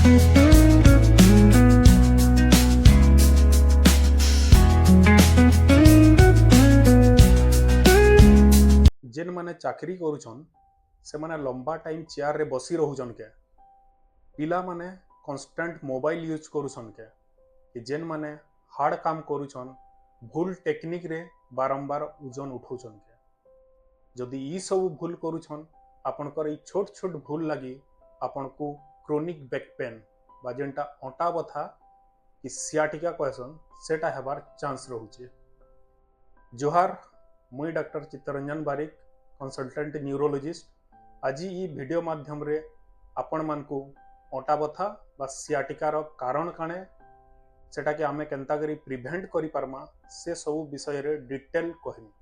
जेन माने चाकरी करुछन से माने लंबा टाइम चेयर रे बसी रहूछन के पिला माने कांस्टेंट मोबाइल यूज करुछन के कि जेन माने हार्ड काम करुछन भूल टेक्निक रे बारंबार ओजन उठाउछन के जदि ई सब भूल करुछन आपनकर ई छोट छोट भूल लगी आपन को क्रोनिक बैक पेन बा जेनटा अंटा बथा कि सियाटिका कहसन सेटा हेबार चांस रहुचे। जोहार मुई डॉक्टर चित्तरंजन बारिक कंसल्टेंट न्यूरोलॉजिस्ट आज ई वीडियो माध्यम रे आपण मान को अंटा बथा बा सियाटिकार कारण काणे सेटा के आमे केंता करी प्रिवेंट करि पारमा से सब विषय रे डिटेल कहनी।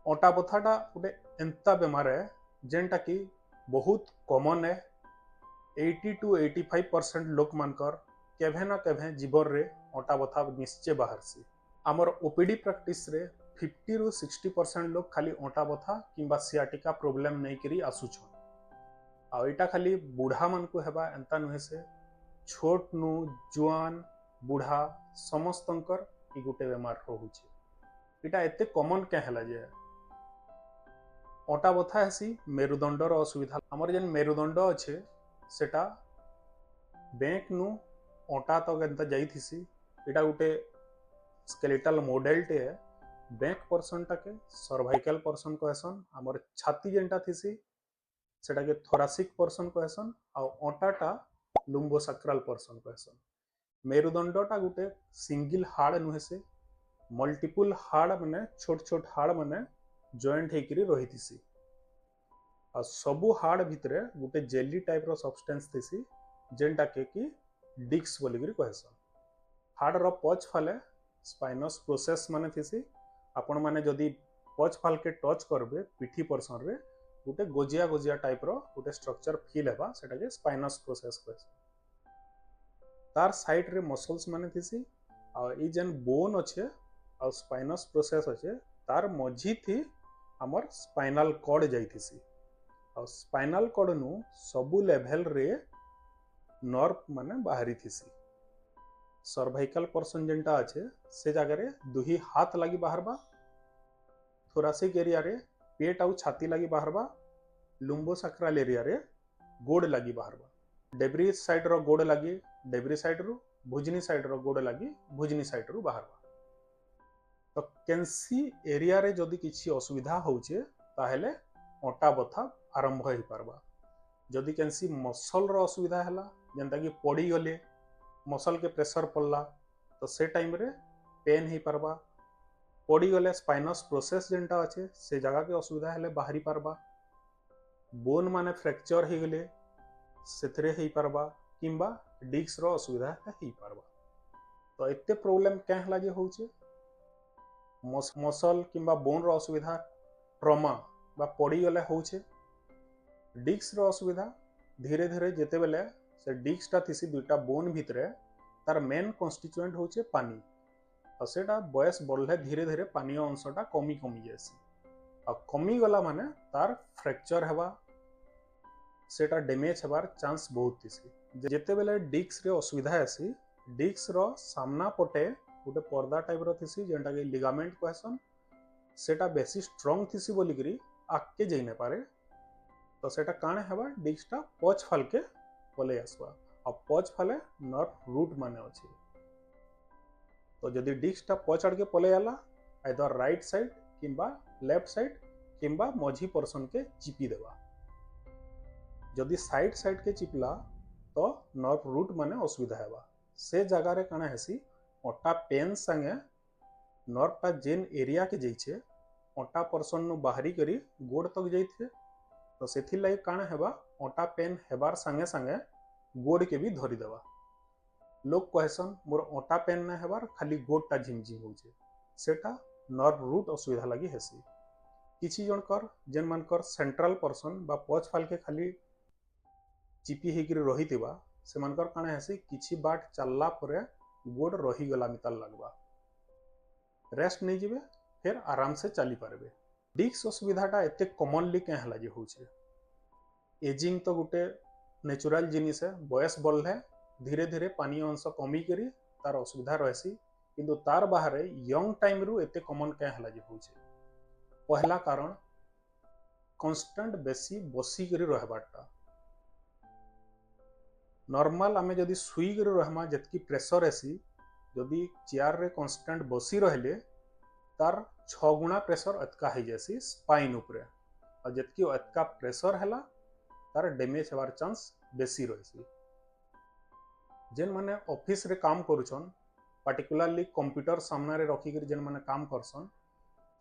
अंटा बथाटा गोटे एंता बेमार है जेनटा कि बहुत कॉमन है 80 to 85% लोक मानकर केभे ना केभे जीवन रे अंटा बथा निश्चय बाहर सी। आमर ओपीडी प्रैक्टिस रे 50 ରୁ 60% लोग खाली अंटा बथा किंबा सियाटिका प्रॉब्लम नहीं करी आसुछन। आ एटा खाली बुढ़ा मन को हेबा एंता नुहे से छोट नु जुआन बुढ़ा समस्तंकर ई गुटे बेमार रहुचे। एटा एते कॉमन के हला जे अंटा बथा हेसी मेरुदंडर असुविधा। हमर जेन मेरुदंड अच्छे सेटा बैंक नु अंटा तक एंता जाइथिसी। एटा गुटे स्केलेटल मॉडल टे है। बैक पर्सन टाके सर्वाइकल पर्सन कहसन आमर छाती जेनटा थिसी सेटा के थोरासिक पर्सन कहसन आ अंटाटा लुम्बोसाक्रल पर्सन कहसन। मेरुदंडटा गुटे सिंगल हाड़ नुहे से मल्टीपल हाड़ माने छोट छोट हाड़ माने जॉइंट हेकरी रहिथिसी आ सबु हाड़ भितरे गुटे जेली टाइप रो सब्सटेंस थिसी जेनटा के कि डिस्क बोलिकरी कहसन। हाड़ रो पछ फाले स्पाइनस प्रोसेस माने थिसी आपण माने जदि पछ फाल के टच करबे पिठी पर्सन रे गोटे गोजिया गोजिया टाइप रो गोटे स्ट्रक्चर फील हेबा सेटा के स्पाइनस प्रोसेस कहस। तार साइड रे मसल्स माने थिसी आ ई जेन बोन अच्छे आ स्पाइनस प्रोसेस अच्छे तार मझी थी हमर स्पाइनल कॉर्ड जाइथिसी आ स्पाइनल कॉर्ड नु सबु लेवल रे नर्व माने बाहरी थिसी। सर्वाइकल पर्सन जेनटा अच्छे से जगह रे दुही हाथ लगी बाहरबा थोरासिक एरिया रे पेट आउ छाती लगी बाहरबा लुम्बोसाक्रल एरिया रे गोड़ लगी बाहरबा डेब्री साइड रो गोड़ लगी डेब्री साइड रू भुजनी साइड रो गोड़ लगी भुजनी साइड रू बाहरबा। तो केंसी एरिया रे जदि किछि असुविधा होउचे ताहेले अंटा बथा आरंभ होई पारबा। जदि केंसी मसल रो असुविधा हला जेंता कि पड़ी गले मसल के प्रेशर पड़ला तो से टाइम रे पेन ही पारबा। पड़ी गले स्पाइनस प्रोसेस जेनटा अच्छे से जगह के असुविधा हेले बाहरी पारबा। बोन माने फ्रैक्चर ही गले सेथरे ही पारबा किंबा डिस्क रो असुविधा ही पारबा। तो एते प्रॉब्लम क्या हला जे होउचे मसल किंबा बोन रो असुविधा ट्रॉमा बा पड़ी गले होउचे। डिस्क रो असुविधा धीरे धीरे जेते बेले से डिस्कटा थिसी दुईटा बोन भितरे तार मेन कन्स्टिट्यूएंट होचे पानी और सेटा बयस बढ़ले धीरे धीरे पानी अंशटा कमी कमी जासी और कमी गला माने तार फ्रैक्चर हेबा सेटा डैमेज हेबार चांस बहुत थिसी। जेते बेले डिस्क रे असुविधा आसी डिस्क रो सामना पटे गोटे पर्दा टाइप रो थिसी जेंटा के लिगामेंट कहसन सेटा बेसी स्ट्रांग थिसी बोलिकरी आके जाई न पारे तो सेटा काणे हेबा डिस्कटा पछ फाल के पले आसबा और पछ फाले नर्व रूट माने अछि। तो जदि डिस्कटा पछ आड़ के पले आला आइदर राइट साइड किंबा लेफ्ट साइड किंबा मझी पर्सन के चिपी देबा। जदि साइड साइड के चिपला तो नर्व रूट माने असुविधा हेबा से जगह रे काना हेसी अंटा पेन संगे नर्वटा जेन एरिया के जाइछे अंटा पर्सन नु बाहरी करी गोड़ तक जाइथे तो सेथि लागि काना हेबा अंटा पेन हेबार संगे संगे गोड़ के भी धरी देबा। लोग कहसन मोर अंटा पेन ना हेबार खाली गोड़टा झिमझिम होउचे सेटा नर्व रूट असुविधा लागि हेसी। किछि जनकर जेन मानकर सेंट्रल पर्सन बा पछ फाल के खाली चिपी हेकरी रहितिबा से मानकर काना हेसी किछि बाट चलला परे गोड़ रही गला मिताल लगबा रेस्ट नहीं जिबे फिर आराम से चली पारबे। डिस्क असुविधाटा एते कॉमनली क्या हला जे होउचे एजिंग तो गोटे नेचुरल जिनिस है बयस बढ़ले धीरे धीरे पानी अंश कमी करी तार असुविधा रहसी किंतु तार बाहर यंग टाइम रु एते कॉमन क्या हला जे होचे। पहला कारण कांस्टेंट बेसी बसी करी रहबाटा। नॉर्मल आमे जदी सुई करी रहमा जतकी प्रेशर एसी जदी चेयर रे कांस्टेंट बसी रहले तार 6 गुना प्रेशर अटका हो जासी स्पाइन उपरे और जतकी अटका प्रेशर हैला तार डैमेज होवार चांस बेसी रहसी। जेन माने ऑफिस रे काम करूछन पार्टिकुलरली कंप्यूटर सामने रे रखी कर जेन माने काम करसन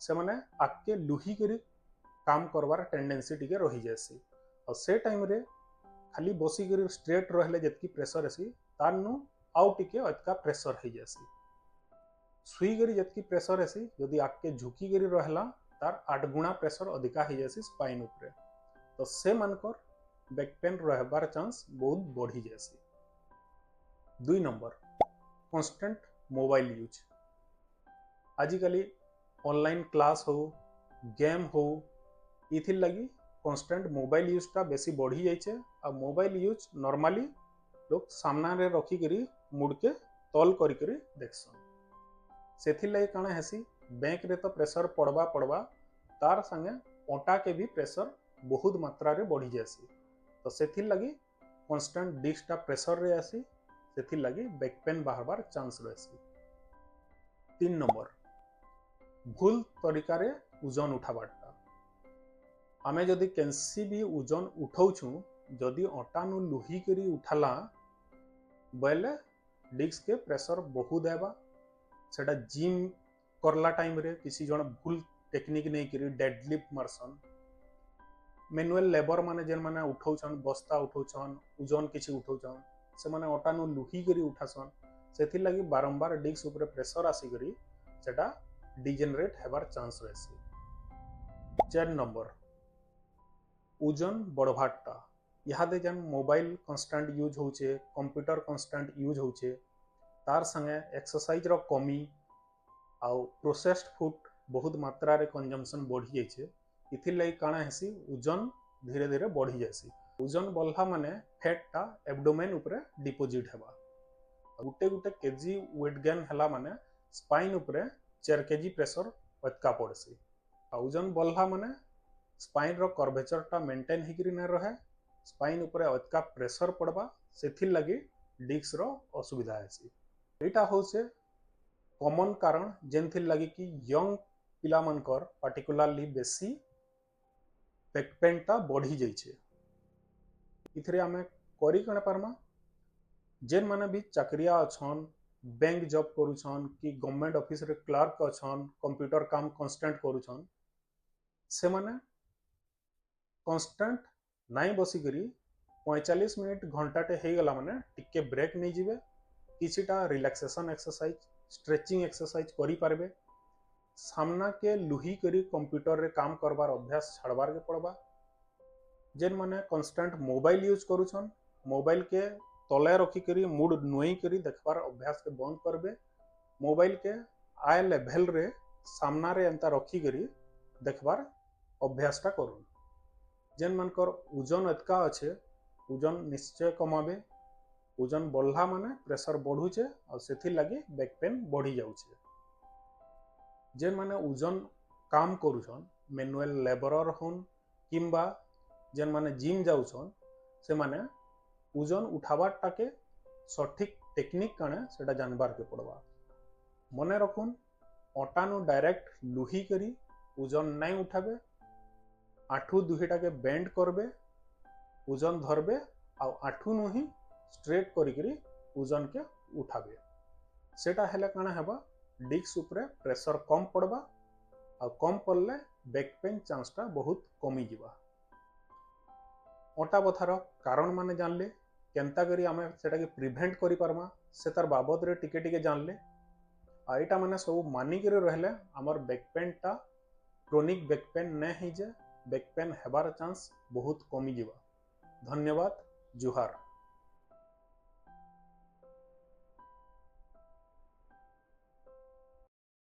से माने आके लुही करी काम करवार टेंडेंसी टिके रही जासी और से टाइम रे खाली बसी करी स्ट्रेट रहले जतकी प्रेशर एसी तार नु आउ टिके अटका प्रेशर हो जासी। सुई करी जतकी प्रेशर एसी जदी आके झुकी करी रहला तार 8 गुना प्रेशर अधिका हो जासी स्पाइन उपरे तो से मानकर बैक पेन रहबार चांस बहुत बढ़ी जासी। 2 नंबर कांस्टेंट मोबाइल यूज। आजिकली ऑनलाइन क्लास हो गेम हो इथिर लगी कांस्टेंट मोबाइल यूज टा बेसी बढ़ी जाइए और मोबाइल यूज नॉर्मली लोग सामना रे रखी करी मुड़ के तल करी करी देखसन सेथिर लगी काना हेसी बैंक रे तो प्रेशर पड़वा तार संगे ओटा के भी प्रेशर बहुत मात्रा रे बढ़ी जासी तो सेथिर लगी कांस्टेंट डिस्क टा प्रेशर रे आसी सेथिर लगी बैक पेन बाहर चांस रहसी। 3 नंबर भूल तरीका रे ओजन उठाबाटा। आमे जदि केनसी भी ओजन उठाउछु जदि अटा नु लुही करी उठाला बेले डिस्क के प्रेशर बहुत आएबा सेटा जिम करला टाइम रे किसी जन भूल टेक्निक नहीं करी डेडलिफ्ट मारसन मैनुअल लेबर माने जेन माने उठाउछन बस्ता उठाउछन ओजन किछि उठाउछन से माने अटा नु लुही करी उठासन सेथि लागि बारंबार डिस्क ऊपर प्रेशर आसी करी सेटा डिजेनरेट हेबार चांस रहसी। 4 नंबर ओजन बढ़वाटा। इहादे जेन मोबाइल कांस्टेंट यूज होचे कंप्यूटर कांस्टेंट यूज होचे तार संगे एक्सरसाइज रो कमी आउ प्रोसेस्ड फूड बहुत मात्रा रे कंजम्पशन बढ़ी जाइछे इथिर लागि काना हेसी ओजन धीरे धीरे बढ़ी जासी। ओजन बढ़ला माने फैट टा एब्डोमेन ऊपर डिपोजिट हेबा गुटे गुटे केजी वेट गेन हला माने स्पाइन ऊपर 4 केजी प्रेशर अटका पड़सी। ओजन बढ़ला माने स्पाइन रो कर्वेचर टा मेंटेन हिकरी न रहे स्पाइन ऊपर अटका प्रेशर पड़बा सेथिर लगी डिस्क रो असुविधा हेसी। एटा होसे कॉमन कारण जेनथिर लगी कि यंग पिला मानकर पार्टिकुलरली बेसी बैक पेन टा बढ़ी जाइछे। इथरे आमे करी कने पारमा जेन माने भी चाकरिया अछन बैंक जॉब करूछन कि गवर्नमेंट ऑफिस रे क्लर्क अछन कंप्यूटर काम कांस्टेंट करूछन से माने कांस्टेंट नाई बसी करी 45 मिनट घंटाटे हे गला माने टिके ब्रेक नहीं जिवे किछिटा रिलैक्सेशन एक्सरसाइज स्ट्रेचिंग एक्सरसाइज करी पारबे सामना के लुही करी कंप्यूटर रे काम करबार अभ्यास छाड़बार के पड़बा। जेन माने कांस्टेंट मोबाइल यूज करूछन मोबाइल के तले रखी करी मुड नुई करी देखबार अभ्यास के बंद करबे मोबाइल के आय लेवल रे सामना रे एंता रखी करी देखबार अभ्यास टा करूँ। जेन मानकर ओजन अटका अच्छे ओजन निश्चय कमाबे ओजन बढ़ला माने प्रेशर बढ़ुचे और सेथि लगी बैक पेन बढ़ी जाउचे। जेन माने ओजन काम करूछन मैनुअल लेबरर होन किंबा जेन माने जिम जाउछन से माने ओजन उठाबाटा के सठिक टेक्निक काने सेटा जानबार के पड़वा। मने रखुन अटा नु डायरेक्ट लुही करी ओजन नहीं उठाबे आठू दुहीटा के बेंड करबे ओजन धरबे आ आठू नु ही स्ट्रेट करी ओजन के उठाबे सेटा हेले काना हेबा डिस्क ऊपर प्रेशर कम पड़बा आ कम पड़ले बैक पेन चांस टा बहुत कमी जिबा। अटा बथार कारण माने जानले केनता करी आमे सेटा के प्रिवेंट करि पारमा से तार बाबद रे टिके टिके जानले आ एटा माने सब मानी करे रहले हमर बैक पेन टा क्रोनिक बैक पेन न ही जे बैक पेन हेबार चांस बहुत कमी जिबा। धन्यवाद जुहार।